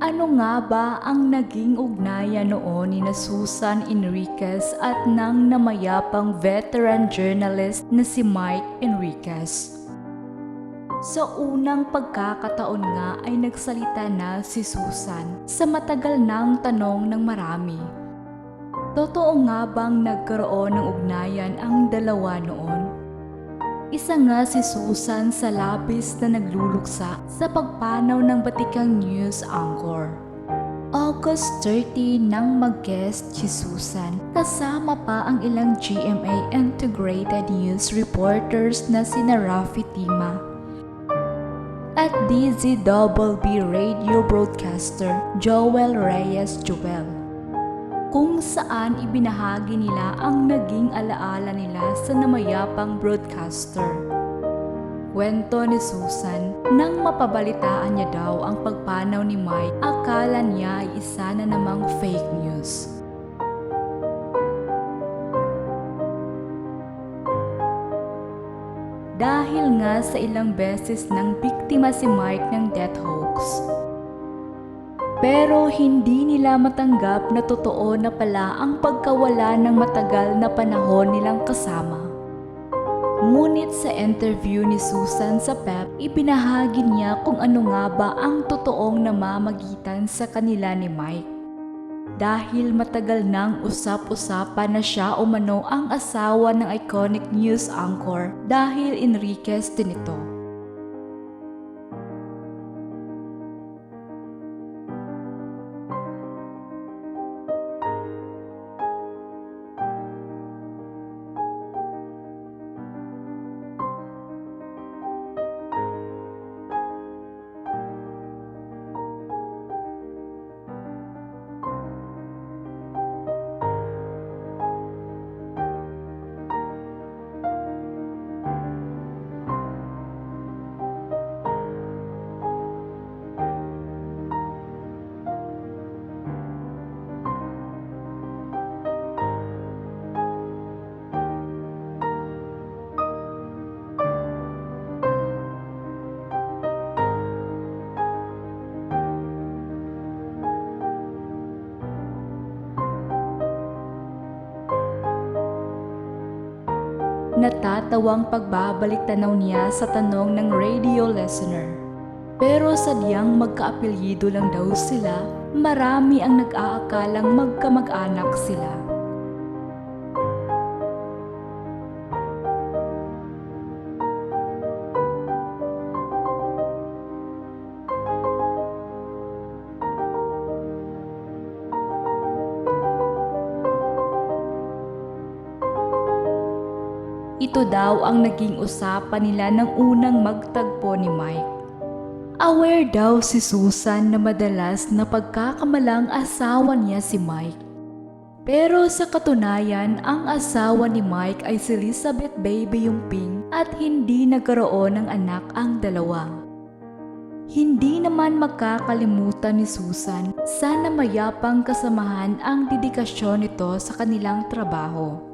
Ano nga ba ang naging ugnayan noon ni Susan Enriquez at ng namayapang veteran journalist na si Mike Enriquez? Sa unang pagkakataon nga ay nagsalita na si Susan sa matagal nang tanong ng marami. Totoo nga bang nagkaroon ng ugnayan ang dalawa noon? Isa nga si Susan sa labis na nagluluksa sa pagpanaw ng batikang news anchor. August 30 nang mag-guest si Susan, kasama pa ang ilang GMA Integrated News reporters na sina Rafi Tima at DZBB radio broadcaster Joel Reyes Joel, kung saan ibinahagi nila ang naging alaala nila sa namayapang broadcaster. Kwento ni Susan, nang mapabalitaan niya daw ang pagpanaw ni Mike, akala niya ay isa na namang fake news. Dahil nga sa ilang beses nang biktima si Mike ng death hoax. Pero hindi nila matanggap na totoo na pala ang pagkawala ng matagal na panahon nilang kasama. Ngunit sa interview ni Susan sa PEP, ibinahagi niya kung ano nga ba ang totoong namamagitan sa kanila ni Mike. Dahil matagal nang usap-usapan na siya umano ang asawa ng iconic news anchor dahil Enriquez din ito. Natatawang pagbabalik tanaw niya sa tanong ng radio listener. Pero sadyang magkaapelyido lang daw sila, marami ang nag-aakalang magkamag-anak sila. Ito daw ang naging usapan nila ng unang magtagpo ni Mike. Aware daw si Susan na madalas na pagkakamalang asawa niya si Mike. Pero sa katunayan, ang asawa ni Mike ay si Elizabeth Baby Yumping at hindi nagkaroon ng anak ang dalawa. Hindi naman makakalimutan ni Susan sa namayapang kasamahan ang dedikasyon nito sa kanilang trabaho.